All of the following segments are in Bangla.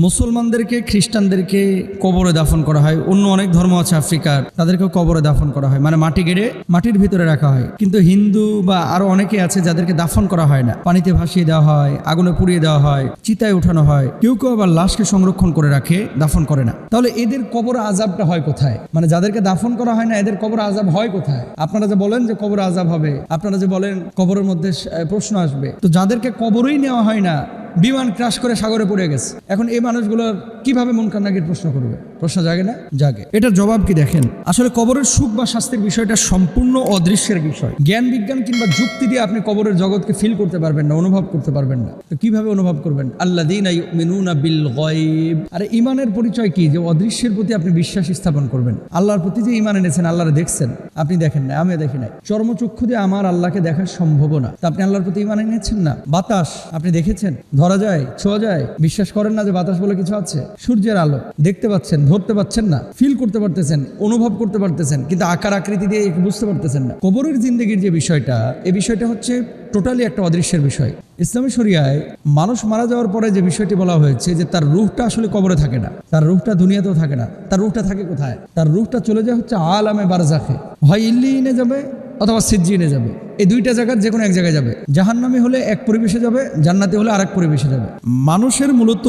মুসলমানদেরকে খ্রিস্টানদেরকে কবরে দাফন করা হয়, অন্য অনেক ধর্ম আছে আফ্রিকার, তাদেরকেও কবরে দাফন করা হয়, মানে মাটি গেড়ে মাটির ভিতরে রাখা হয়। কিন্তু হিন্দু বা আরো অনেকে আছে যাদেরকে দাফন করা হয় না, পানিতে ভাসিয়ে দেওয়া হয়, আগুনে পুড়িয়ে দেওয়া হয়, চিতায় উঠানো হয়, কেউ কেউ আবার লাশকে সংরক্ষণ করে রাখে, দাফন করে না। তাহলে এদের কবর আযাবটা হয় কোথায়? মানে যাদেরকে দাফন করা হয় না এদের কবর আযাব হয় কোথায়? আপনারা যে বলেন যে কবর আযাব হবে, আপনারা যে বলেন কবরের মধ্যে প্রশ্ন আসবে, তো যাদেরকে কবরেই নেওয়া হয় না, বিমান ক্রাশ করে সাগরে পড়ে গেছে, এখন এই মানুষগুলোর কিভাবে মুনকার নাকির প্রশ্ন করবে? প্রশ্ন জাগে না? জাগে। এটার জবাব কি দেখেন, আসলে কবরের সুখ বা শাস্তির বিষয়টা সম্পূর্ণ অদৃশ্যের বিষয়। জ্ঞান বিজ্ঞান কিংবা যুক্তি দিয়ে আপনি কবরের জগৎকে ফিল করতে পারবেন না, অনুভব করতে পারবেন না। তো কিভাবে অনুভব করবেন? আল্লাযীনা ইউমিনুনা বিল গায়ব। আরে ইমানের পরিচয় কি? যে অদৃশ্যের প্রতি আপনি বিশ্বাস স্থাপন করবেন। আল্লাহর প্রতি যে ইমান এনেছেন, আল্লাহরে দেখছেন, আপনি দেখেন না, আমিও দেখি নাই, চর্মচক্ষু দিয়ে আমার আল্লাহকে দেখা সম্ভব না, তা আপনি আল্লাহর প্রতি ইমান এনেছেন না। বাতাস আপনি দেখেছেন, ধরা যায়, ছোঁয়া যায়, বিশ্বাস করেন না যে বাতাস বলে কিছু আছে। সূর্যের আলো দেখতে পাচ্ছেন, ধরতে পাচ্ছেন না, ফিল করতে পারতেছেন, অনুভব করতে পারতেছেন, কিন্তু আকার আকৃতি দিয়ে বুঝতে পারতেছেন না। কবরের জিন্দেগির যে বিষয়টা, এই বিষয়টা হচ্ছে টোটালি একটা অদৃশ্যের বিষয়। ইসলামী শরিয়ায় মানুষ মারা যাওয়ার পরে যে বিষয়টি বলা হয়েছে যে তার রূহটা আসলে কবরে থাকে না, তার রূহটা দুনিয়াতেও থাকে না। তার রূহটা থাকে কোথায়? তার রূহটা চলে যায় হচ্ছে আলামে বারজাখে, হয় ইল্লিয়িনে যাবে অথবা সিজ্জিনে যাবে। এই দুইটা জায়গার যে কোনো এক জায়গায় যাবে। জাহান্নামী হলে এক পরিবেশে যাবে, জান্নাতি হলে আরেক পরিবেশে যাবে। মানুষের মূলত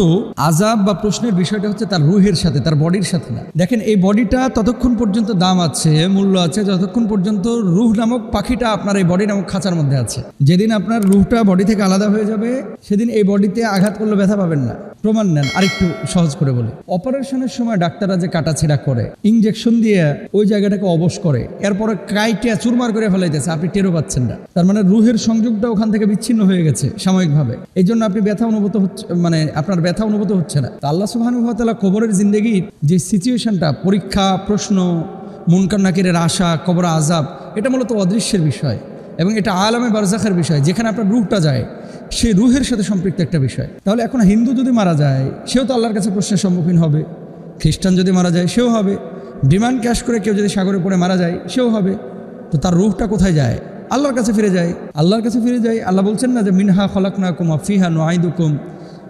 আযাব বা প্রশ্নের বিষয়টা হচ্ছে তার রুহের সাথে, তার বডির সাথে না। দেখেন, এই বডিটা ততক্ষণ পর্যন্ত দাম আছে, মূল্য আছে, যতক্ষণ পর্যন্ত রুহ নামক পাখিটা আপনার এই বডি নামক খাঁচার মধ্যে আছে। যেদিন আপনার রুহটা বডি থেকে আলাদা হয়ে যাবে, সেদিন এই বডিতে আঘাত করলে ব্যথা পাবেন না। প্রমাণ নেন, আরেকটু সহজ করে বলি। অপারেশনের সময় ডাক্তাররা যে কাটাছেড়া করে, ইনজেকশন দিয়ে ওই জায়গাটাকে অবশ করে, এরপরে কাইটা চুরমার করে ফেলাইতেছে, আপনি টেরও পাচ্ছেন না। তার মানে রুহের সংযোগটা ওখান থেকে বিচ্ছিন্ন হয়ে গেছে সাময়িকভাবে, এই জন্য আপনি ব্যথা অনুভূত হচ্ছে, মানে আপনার ব্যথা অনুভূত হচ্ছে না। আল্লাহ সুবহানাহু ওয়া তাআলা কবরের জিন্দেগির যে সিচুয়েশনটা, পরীক্ষা, প্রশ্ন, মুনকার নাকিরের আশা, কবর আযাব, এটা মূলত অদৃশ্যের বিষয় এবং এটা আলামে বারজাখের বিষয়, যেখানে আপনার রুহটা যায়, সেই রুহের সাথে সম্পৃক্ত একটা বিষয়। তাহলে এখন হিন্দু যদি মারা যায়, সেও তো আল্লাহর কাছে প্রশ্নের সম্মুখীন হবে। খ্রিস্টান যদি মারা যায়, সেও হবে। বিমান ক্র্যাশ করে কেউ যদি সাগরে পড়ে মারা যায়, সেও হবে। তো তার রুহটা কোথায় যায়? আল্লাহর কাছে ফিরে যায়। আল্লাহর কাছে ফিরে যায়। আল্লাহ বলছেন না যে মিনহা খলাকনাকুম ওয়া ফিহা নুঈদুকুম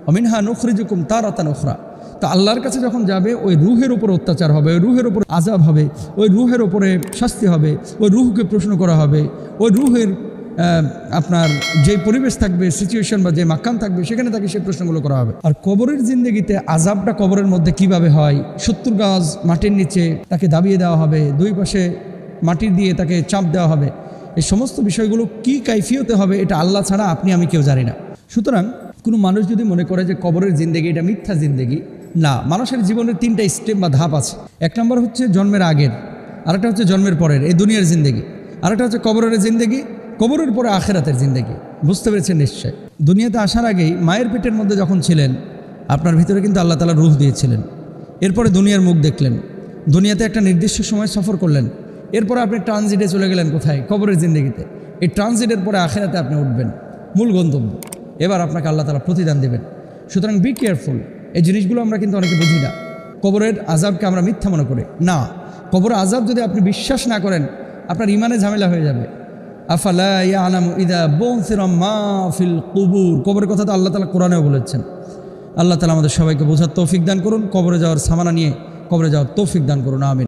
ওয়া মিনহা নুখরিজুকুম তারাতান উখরা। তো আল্লাহর কাছে যখন যাবে, ওই রুহের উপর অত্যাচার হবে, ওই রুহের উপর আযাব হবে, ওই রুহের উপরে শাস্তি হবে, ওই রুহকে প্রশ্ন করা হবে, ওই রুহের আপনার যে পরিবেশ থাকবে, সিচুয়েশন বা যে মাকাম থাকবে, সেখানে তাকে সেই প্রশ্নগুলো করা হবে। আর কবরের জিন্দেগিতে আযাবটা কবরের মধ্যে কিভাবে হয়? 70 গজ মাটির নিচে তাকে দাবিয়ে দেওয়া হবে, দুই পাশে মাটির দিয়ে তাকে চাপ দেওয়া হবে। এই সমস্ত বিষয়গুলো কি কাইফিয়তে হবে, এটা আল্লাহ ছাড়া আপনি আমি কেউ জানি না। সুতরাং কোনো মানুষ যদি মনে করে যে কবরের জিন্দেগি এটা মিথ্যা জিন্দেগি, না, মানুষের জীবনের 3টা স্টেপ বা ধাপ আছে। 1 নম্বর হচ্ছে জন্মের আগের, আরেকটা হচ্ছে জন্মের পরের, এই দুনিয়ার জিন্দেগি, আরেকটা হচ্ছে কবরের জিন্দেগি, কবরের পরে আখিরাতের জিন্দেগি। বুঝতে পেরেছেন নিশ্চয়? দুনিয়াতে আসার আগেই মায়ের পেটের মধ্যে যখন ছিলেন, আপনার ভিতরে কিন্তু আল্লাহ তাআলা রূহ দিয়েছিলেন। এরপরে দুনিয়ার মুখ দেখলেন, দুনিয়াতে একটা নির্দিষ্ট সময় সফর করলেন, এরপরে আপনি ট্রানজিটে চলে গেলেন কোথায়? কবরের জিন্দেগিতে। এই ট্রানজিটের পরে আখিরাতে আপনি উঠবেন, মূল গন্তব্য। এবার আপনাকে আল্লাহ তাআলা প্রতিদান দেবেন। সুতরাং বি কেয়ারফুল। এই জিনিসগুলো আমরা কিন্তু অনেকে বুঝি না। কবরের আযাবকে আমরা মিথ্যা মনে করি না। কবরের আযাব যদি আপনি বিশ্বাস না করেন, আপনার ইমানে ঝামেলা হয়ে যাবে। আফালা ইয়ালামু ইযা বু'থিরা মা ফিল কুবুর, কবরের কথা তো আল্লাহ তাআলা কোরআনেও বলেছেন। আল্লাহ তাআলা আমাদের সবাইকে বোঝার তৌফিক দান করুন। কবরে যাওয়ার সামানা নিয়ে কবরে যাওয়ার তৌফিক দান করুন। আমিন।